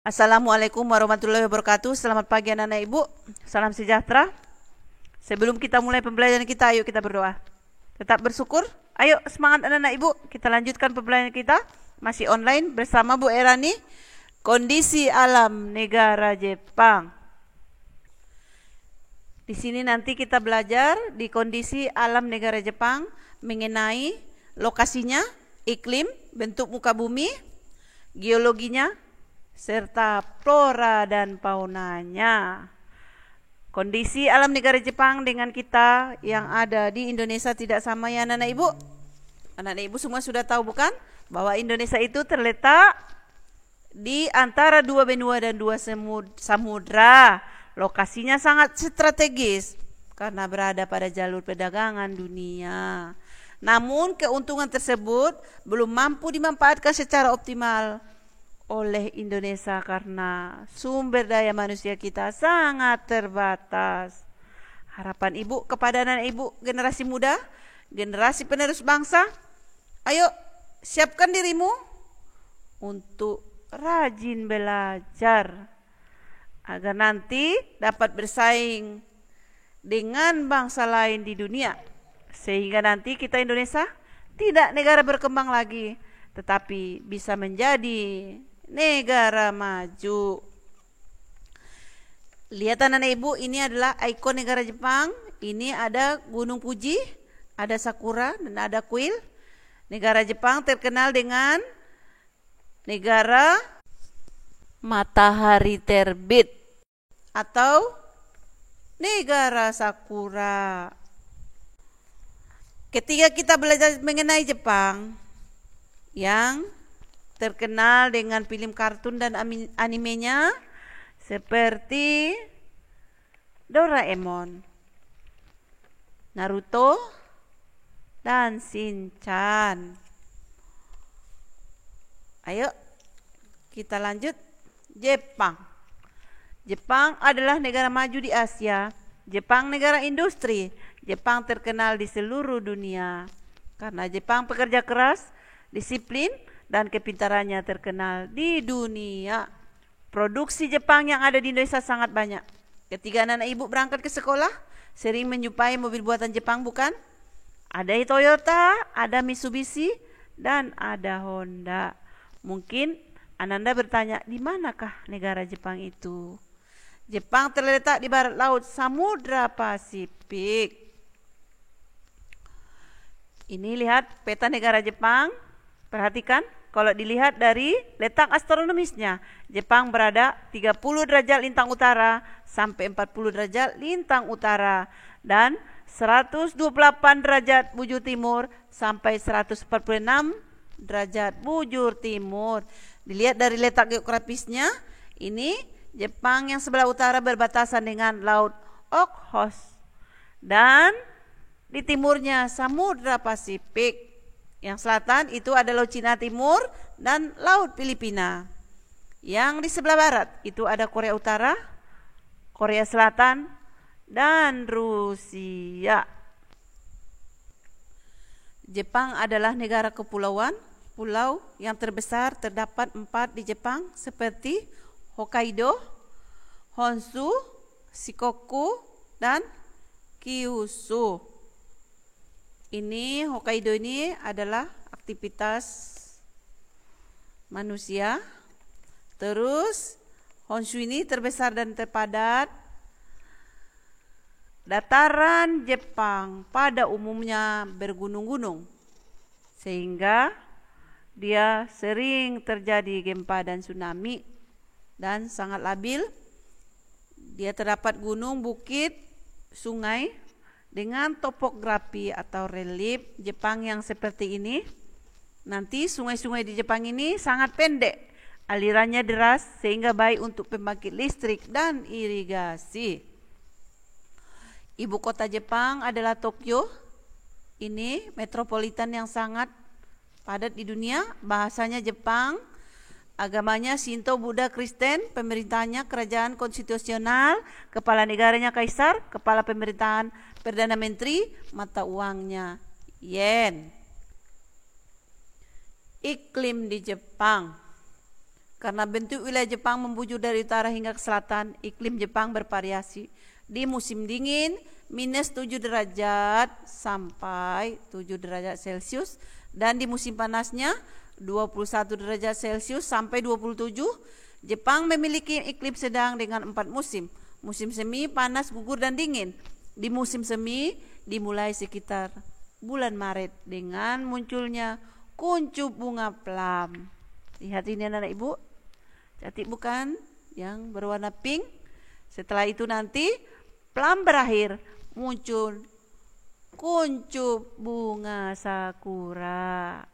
Assalamualaikum warahmatullahi wabarakatuh. Selamat pagi anak-anak ibu. Salam sejahtera. Sebelum kita mulai pembelajaran kita, ayo kita berdoa. Tetap bersyukur. Ayo semangat anak-anak ibu. Kita lanjutkan pembelajaran kita. Masih online bersama Bu Erani. Kondisi alam negara Jepang. Di sini nanti kita belajar di kondisi alam negara Jepang mengenai lokasinya, iklim, bentuk muka bumi, geologinya, serta flora dan faunanya. Kondisi alam negara Jepang dengan kita yang ada di Indonesia tidak sama ya anak-anak ibu. Anak-anak ibu semua sudah tahu bukan? Bahwa Indonesia itu terletak di antara dua benua dan dua samudra. Lokasinya sangat strategis karena berada pada jalur perdagangan dunia. Namun keuntungan tersebut belum mampu dimanfaatkan secara optimal oleh Indonesia karena sumber daya manusia kita sangat terbatas. Harapan ibu kepada anak ibu generasi muda, generasi penerus bangsa, ayo siapkan dirimu untuk rajin belajar agar nanti dapat bersaing dengan bangsa lain di dunia, sehingga nanti kita Indonesia tidak negara berkembang lagi, tetapi bisa menjadi negara maju. Lihat anak-anak ibu, ini adalah ikon negara Jepang. Ini ada Gunung Fuji, ada sakura, dan ada kuil. Negara Jepang terkenal dengan negara matahari terbit atau negara sakura. Ketika kita belajar mengenai Jepang yang terkenal dengan film kartun dan animenya seperti Doraemon, Naruto, dan Shinchan. Ayo kita lanjut. Jepang. Jepang adalah negara maju di Asia. Jepang negara industri. Jepang terkenal di seluruh dunia karena Jepang pekerja keras, disiplin, dan kepintarannya terkenal di dunia. Produksi Jepang yang ada di Indonesia sangat banyak. Ketika anak-anak ibu berangkat ke sekolah, sering menjumpai mobil buatan Jepang bukan? Ada Toyota, ada Mitsubishi, dan ada Honda. Mungkin Ananda bertanya, di manakah negara Jepang itu? Jepang terletak di barat laut Samudra Pasifik. Ini lihat peta negara Jepang. Perhatikan, kalau dilihat dari letak astronomisnya, Jepang berada 30 derajat lintang utara sampai 40 derajat lintang utara dan 128 derajat bujur timur sampai 146 derajat bujur timur. Dilihat dari letak geografisnya, ini Jepang yang sebelah utara berbatasan dengan Laut Okhotsk dan di timurnya Samudra Pasifik. Yang selatan itu ada Laut Cina Timur dan Laut Filipina. Yang di sebelah barat itu ada Korea Utara, Korea Selatan, dan Rusia. Jepang adalah negara kepulauan. Pulau yang terbesar terdapat 4 di Jepang seperti Hokkaido, Honshu, Shikoku, dan Kyushu. Ini Hokkaido ini adalah aktivitas manusia. Terus Honshu ini terbesar dan terpadat. Dataran Jepang pada umumnya bergunung-gunung sehingga dia sering terjadi gempa dan tsunami dan sangat labil. Dia terdapat gunung, bukit, sungai dengan topografi atau relief Jepang yang seperti ini. Nanti sungai-sungai di Jepang ini sangat pendek, alirannya deras sehingga baik untuk pembangkit listrik dan irigasi. Ibu kota Jepang adalah Tokyo. Ini metropolitan yang sangat padat di dunia. Bahasanya Jepang, agamanya Shinto, Buddha, Kristen, pemerintahnya kerajaan konstitusional, kepala negaranya kaisar, kepala pemerintahan perdana menteri, mata uangnya yen. Iklim di Jepang. Karena bentuk wilayah Jepang membujur dari utara hingga ke selatan, iklim Jepang bervariasi. Di musim dingin, -7 derajat sampai 7 derajat Celcius. Dan di musim panasnya, 21 derajat Celcius sampai 27. Jepang memiliki iklim sedang dengan 4 musim. Musim semi, panas, gugur, dan dingin. Di musim semi, dimulai sekitar bulan Maret dengan munculnya kuncup bunga plum. Lihat ini anak-anak ibu, cantik bukan? Yang berwarna pink. Setelah itu nanti plum berakhir, muncul kuncup bunga sakura.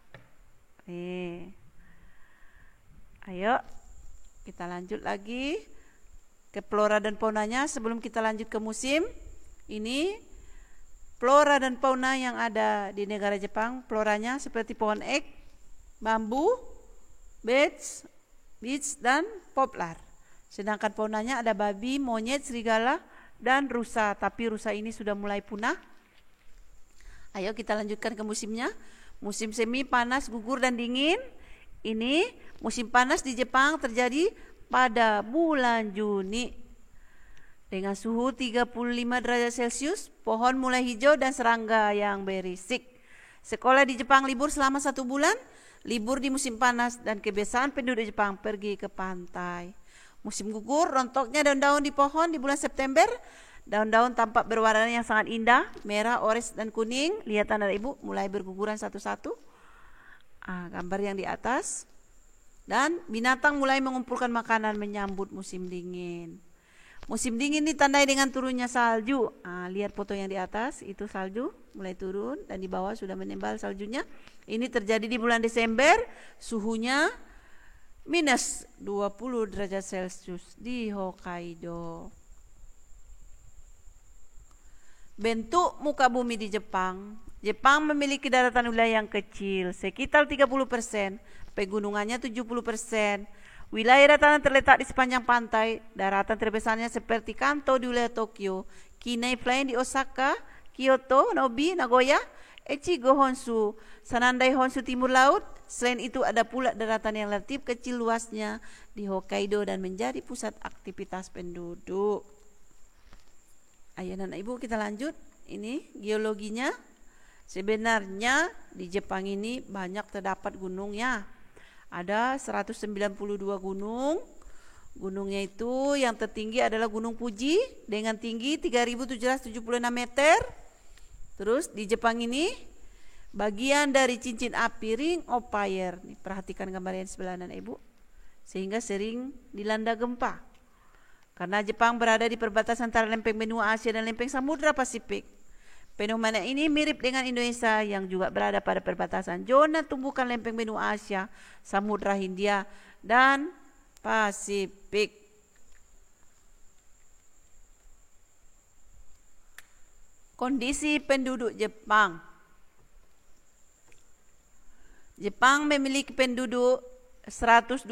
Ayo kita lanjut lagi ke flora dan faunanya. Sebelum kita lanjut ke musim, ini flora dan fauna yang ada di negara Jepang. Floranya seperti pohon ek, bambu, beech, dan poplar. Sedangkan faunanya ada babi, monyet, serigala, dan rusa. Tapi rusa ini sudah mulai punah. Ayo kita lanjutkan ke musimnya. Musim semi, panas, gugur, dan dingin. Ini musim panas di Jepang terjadi pada bulan Juni. Dengan suhu 35 derajat Celcius, pohon mulai hijau dan serangga yang berisik. Sekolah di Jepang libur selama 1 bulan. Libur di musim panas dan kebiasaan penduduk Jepang pergi ke pantai. Musim gugur, rontoknya daun-daun di pohon di bulan September. Daun-daun tampak berwarna yang sangat indah, merah, oranye, dan kuning. Lihat anak ibu, mulai berguguran satu-satu. Gambar yang di atas. Dan binatang mulai mengumpulkan makanan menyambut musim dingin. Musim dingin ditandai dengan turunnya salju. Lihat foto yang di atas, itu salju mulai turun dan di bawah sudah menembal saljunya. Ini terjadi di bulan Desember, suhunya -20 derajat Celcius di Hokkaido. Bentuk muka bumi di Jepang. Jepang memiliki daratan wilayah yang kecil, sekitar 30%, pegunungannya 70%. Wilayah daratan terletak di sepanjang pantai. Daratan terbesarnya seperti Kanto di wilayah Tokyo, Kinai Plain di Osaka, Kyoto, Nobi, Nagoya, Echigo, Honshu, Sanandai, Honshu timur laut. Selain itu ada pula daratan yang relatif kecil luasnya di Hokkaido dan menjadi pusat aktivitas penduduk. Ayo anak ibu kita lanjut. Ini geologinya. Sebenarnya di Jepang ini banyak terdapat gunungnya. Ada 192 gunung. Gunungnya itu yang tertinggi adalah Gunung Fuji dengan tinggi 3.776 meter. Terus di Jepang ini bagian dari cincin api Ring of Fire. Nih, perhatikan gambar yang sebelah anak ibu. Sehingga sering dilanda gempa. Karena Jepang berada di perbatasan antara lempeng benua Asia dan lempeng Samudra Pasifik. Fenomena ini mirip dengan Indonesia yang juga berada pada perbatasan zona tumbukan lempeng benua Asia, Samudra Hindia, dan Pasifik. Kondisi penduduk Jepang. Jepang memiliki penduduk 126,9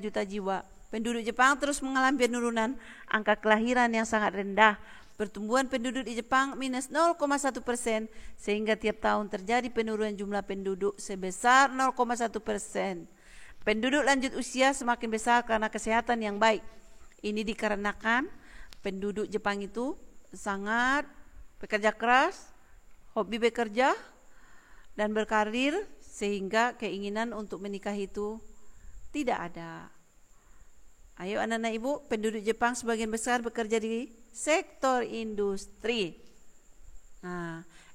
juta jiwa. Penduduk Jepang terus mengalami penurunan, angka kelahiran yang sangat rendah. Pertumbuhan penduduk di Jepang -0,1%, sehingga tiap tahun terjadi penurunan jumlah penduduk sebesar 0,1%. Penduduk lanjut usia semakin besar karena kesehatan yang baik. Ini dikarenakan penduduk Jepang itu sangat bekerja keras, hobi bekerja, dan berkarir, sehingga keinginan untuk menikah itu tidak ada. Ayo anak-anak ibu, penduduk Jepang sebagian besar bekerja di sektor industri.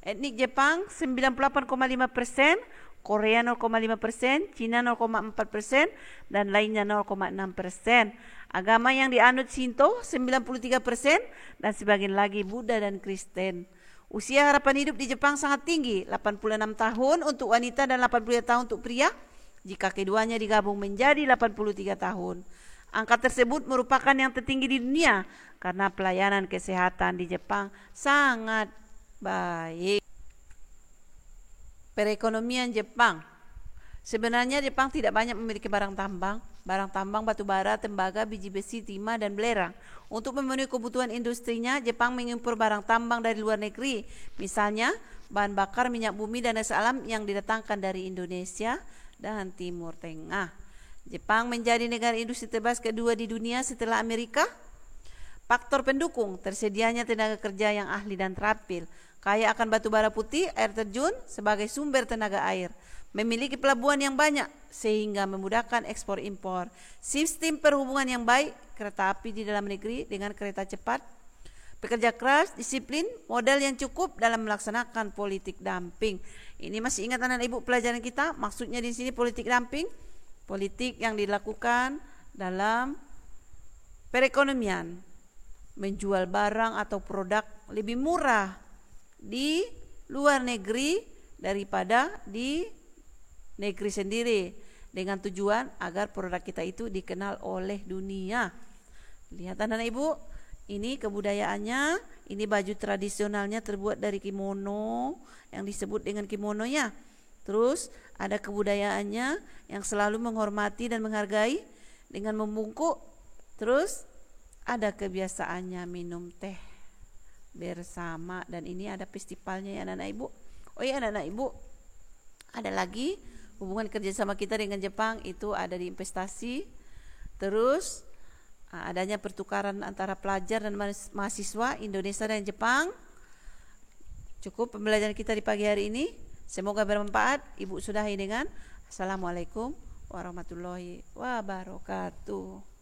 Etnik Jepang 98,5%, Korea 0,5%, Cina 0,4%, dan lainnya 0,6%. Agama yang dianut Shinto 93%, dan sebagian lagi Buddha dan Kristen. Usia harapan hidup di Jepang sangat tinggi, 86 tahun untuk wanita dan 83 tahun untuk pria. Jika keduanya digabung menjadi 83 tahun. Angka tersebut merupakan yang tertinggi di dunia karena pelayanan kesehatan di Jepang sangat baik. Perekonomian Jepang. Sebenarnya Jepang tidak banyak memiliki barang tambang. Barang tambang batu bara, tembaga, biji besi, timah, dan belerang. Untuk memenuhi kebutuhan industrinya, Jepang mengimpor barang tambang dari luar negeri. Misalnya, bahan bakar minyak bumi dan gas alam yang didatangkan dari Indonesia dan Timur Tengah. Jepang menjadi negara industri terbesar kedua di dunia setelah Amerika. Faktor pendukung, tersedianya tenaga kerja yang ahli dan terampil, kaya akan batu bara putih, air terjun sebagai sumber tenaga air, memiliki pelabuhan yang banyak sehingga memudahkan ekspor impor, sistem perhubungan yang baik, kereta api di dalam negeri dengan kereta cepat, pekerja keras, disiplin, modal yang cukup dalam melaksanakan politik dumping. Ini masih ingat anak ibu pelajaran kita? Maksudnya di sini politik dumping, politik yang dilakukan dalam perekonomian, menjual barang atau produk lebih murah di luar negeri daripada di negeri sendiri, dengan tujuan agar produk kita itu dikenal oleh dunia. Lihat anak ibu, ini kebudayaannya, ini baju tradisionalnya terbuat dari kimono yang disebut dengan kimononya. Terus ada kebudayaannya yang selalu menghormati dan menghargai dengan membungkuk. Terus ada kebiasaannya minum teh bersama, dan ini ada festivalnya ya anak-anak ibu. Oh iya anak-anak ibu, ada lagi hubungan kerjasama kita dengan Jepang itu ada di investasi. Terus adanya pertukaran antara pelajar dan mahasiswa Indonesia dan Jepang. Cukup pembelajaran kita di pagi hari ini, semoga bermanfaat. Ibu sudahi dengan Assalamualaikum warahmatullahi wabarakatuh.